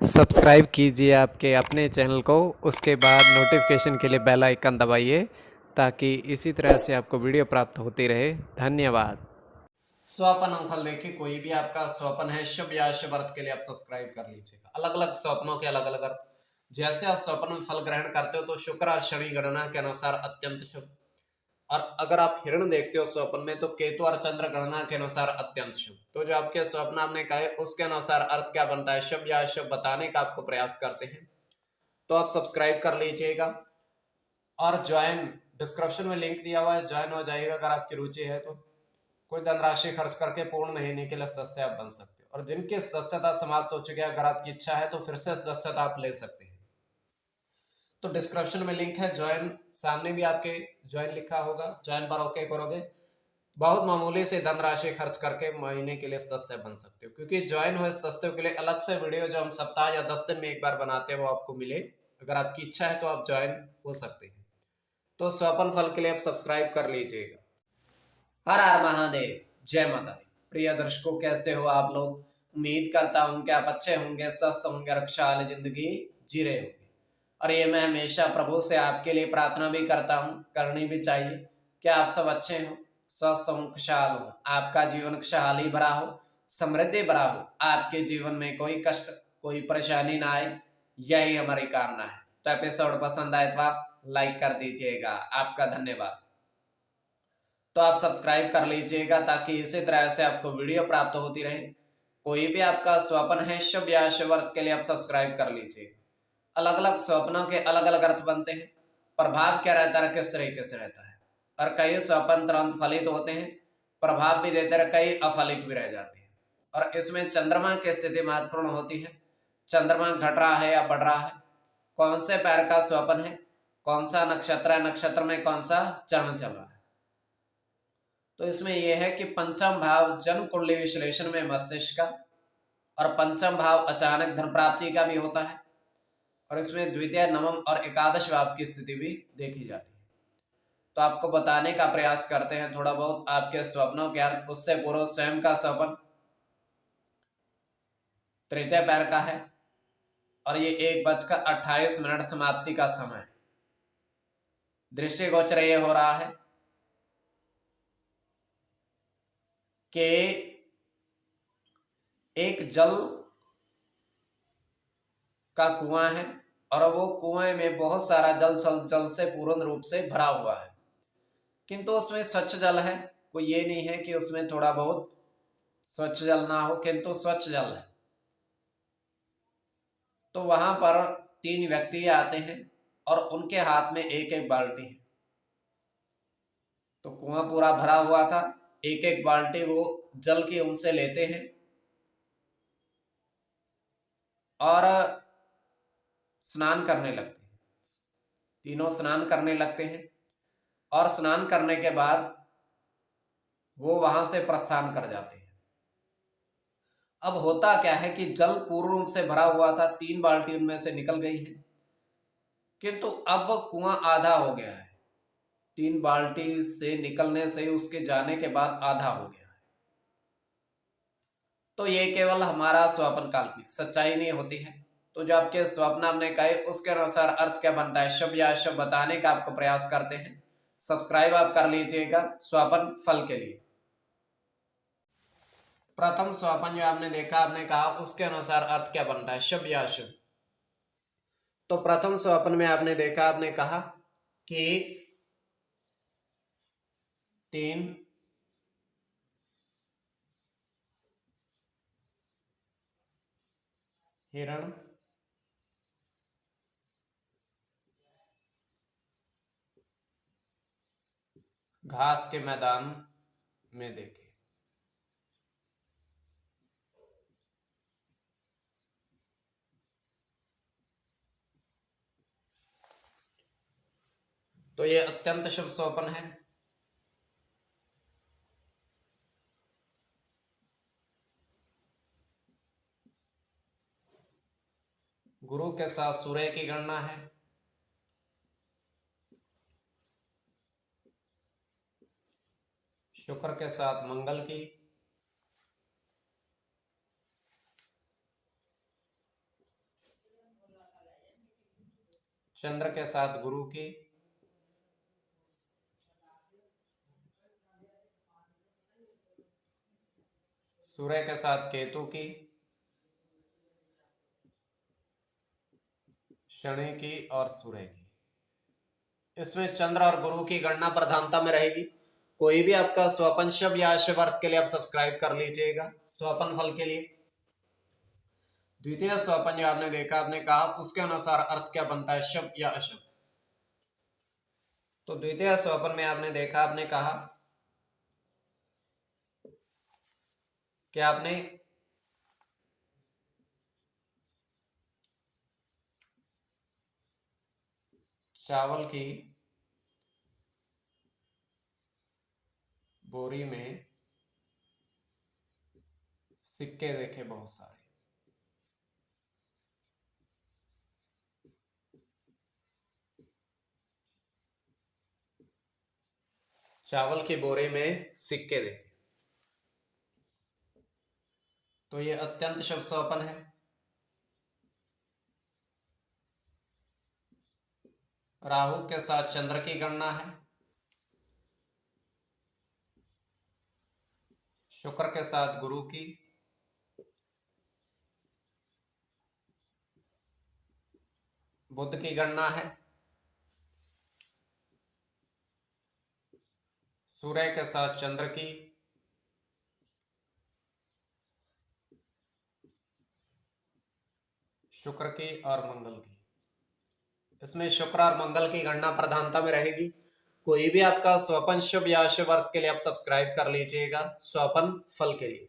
Subscribe कीजिए आपके अपने चैनल को, उसके बाद नोटिफिकेशन के लिए बेल आइकन दबाइए ताकि इसी तरह से आपको वीडियो प्राप्त होती रहे। धन्यवाद। स्वप्न फल देखिए, कोई भी आपका स्वप्न है शुभ या शुभ अर्थ के लिए आप सब्सक्राइब कर लीजिएगा। अलग अलग स्वप्नों के अलग अलग अर्थ। जैसे आप स्वप्न में फल ग्रहण करते हो तो शुक्र और शनि गणना के अनुसार अत्यंत शुभ, और अगर आप हिरण देखते हो स्वप्न में तो केतु और चंद्र गणना के अनुसार अत्यंत शुभ। तो जो आपके स्वप्न आपने कहे उसके अनुसार अर्थ क्या बनता है, शुभ या अशुभ बताने का आपको प्रयास करते हैं। तो आप सब्सक्राइब कर लीजिएगा और ज्वाइन, डिस्क्रिप्शन में लिंक दिया हुआ है, ज्वाइन हो जाइएगा अगर आपकी रुचि है तो। कोई धनराशि खर्च करके पूर्ण महीने के लिए सदस्य आप बन सकते हो, और जिनकी सदस्यता समाप्त हो चुकी है अगर आपकी इच्छा है तो फिर से सदस्यता आप ले सकते हैं। तो डिस्क्रिप्शन में लिंक है, ज्वाइन, सामने भी आपके ज्वाइन लिखा होगा, ज्वाइन पर ओके करोगे, बहुत मामूली से धनराशि खर्च करके महीने के लिए सदस्य बन सकते हो। क्योंकि ज्वाइन हुए सदस्यों के लिए अलग से वीडियो जो हम सप्ताह या 10 दिन में एक बार बनाते हैं वो आपको मिले। अगर आपकी इच्छा है तो आप ज्वाइन हो सकते हैं। तो स्वपन फल के लिए आप सब्सक्राइब कर लीजिएगा। हर हर महादेव, जय माता दी। प्रिय दर्शकों, कैसे हो आप लोग? उम्मीद करता हूं कि आप अच्छे होंगे, स्वस्थ होंगे, रक्षाल जिंदगी जी रहे होंगे। और ये मैं हमेशा प्रभु से आपके लिए प्रार्थना भी करता हूँ, करनी भी चाहिए कि आप सब अच्छे हों, स्वस्थ हों, खुशहाल हो, आपका जीवन खुशहाली भरा हो, समृद्धि भरा हो, आपके जीवन में कोई कष्ट कोई परेशानी ना आए, यही हमारी कामना है। तो एपिसोड पसंद आए तो आप लाइक कर दीजिएगा, आपका धन्यवाद। तो आप सब्सक्राइब कर लीजिएगा ताकि इसी तरह से आपको वीडियो प्राप्त होती रहे। कोई भी आपका स्वप्न है शुभ या शुभ अर्थ के लिए आप सब्सक्राइब कर लीजिए। अलग अलग स्वप्नों के अलग अलग अर्थ बनते हैं, प्रभाव क्या रहता है, किस तरीके से रहता है। और कई स्वप्न तुरंत फलित होते हैं, प्रभाव भी देते हैं, कई अफलित भी रह जाते हैं। और इसमें चंद्रमा की स्थिति महत्वपूर्ण होती है। चंद्रमा घट रहा है या बढ़ रहा है, कौन से पैर का स्वप्न है, कौन सा नक्षत्र है, नक्षत्र में कौन सा चरण चल रहा है। तो इसमें यह है कि पंचम भाव जन्म कुंडली विश्लेषण में मस्तिष्क का, और पंचम भाव अचानक धन प्राप्ति का भी होता है। और इसमें द्वितीय, नवम और एकादश भाव की स्थिति भी देखी जाती है। तो आपको बताने का प्रयास करते हैं थोड़ा बहुत आपके स्वप्नों के अर्थ। उससे पूर्व स्वयं का स्वप्न तृतीय पैर का है, और ये 1:28 समाप्ति का समय। दृष्टि गोचर ये हो रहा है कि एक जल का कुआं है, और वो कुएं में बहुत सारा जल से पूर्ण रूप से भरा हुआ है, किंतु उसमें स्वच्छ जल है। कोई ये नहीं है कि उसमें थोड़ा बहुत स्वच्छ जल ना हो, किंतु स्वच्छ जल है। तो वहां पर 3 व्यक्ति आते हैं और उनके हाथ में एक एक बाल्टी है। तो कुआं पूरा भरा हुआ था, एक एक बाल्टी वो जल की उनसे लेते हैं और स्नान करने लगते हैं। तीनों स्नान करने लगते हैं, और स्नान करने के बाद वो वहां से प्रस्थान कर जाते हैं। अब होता क्या है कि जल पूर्ण रूप से भरा हुआ था, 3 बाल्टी उनमें से निकल गई है, किंतु अब कुआं आधा हो गया है। 3 बाल्टी से निकलने से उसके जाने के बाद आधा हो गया है। तो ये केवल हमारा स्वप्न, काल्पनिक, सच्चाई नहीं होती है। तो जो आपके स्वप्न हमने कहे उसके अनुसार अर्थ क्या बनता है, शुभ या अशुभ बताने का आपको प्रयास करते हैं। सब्सक्राइब आप कर लीजिएगा स्वप्न फल के लिए। प्रथम स्वप्न जो आपने देखा, आपने कहा उसके अनुसार अर्थ क्या बनता है, शुभ या अशुभ। तो प्रथम स्वप्न में आपने देखा, आपने कहा कि 3 हिरण घास के मैदान में देखे। तो ये अत्यंत शुभ स्वप्न है। गुरु के साथ सूर्य की गणना है, शुक्र के साथ मंगल की, चंद्र के साथ गुरु की, सूर्य के साथ केतु की, शनि की और सूर्य की। इसमें चंद्र और गुरु की गणना प्रधानता में रहेगी। कोई भी आपका स्वपन शुभ या अशुभ अर्थ के लिए आप सब्सक्राइब कर लीजिएगा। स्वपन फल के लिए द्वितीय स्वपन जो आपने देखा, आपने कहा उसके अनुसार अर्थ क्या बनता है, शुभ या अशुभ। तो द्वितीय स्वपन में आपने देखा, आपने कहा कि आपने चावल की बोरी में सिक्के देखे बहुत सारे। चावल की बोरी में सिक्के देखे, तो ये अत्यंत शुभ स्वपन है। राहु के साथ चंद्र की गणना है, शुक्र के साथ गुरु की, बुध की गणना है, सूर्य के साथ चंद्र की, शुक्र की और मंगल की। इसमें शुक्र और मंगल की गणना प्रधानता में रहेगी। कोई भी आपका स्वपन शुभ या अशुभ अर्थ के लिए आप सब्सक्राइब कर लीजिएगा स्वपन फल के लिए।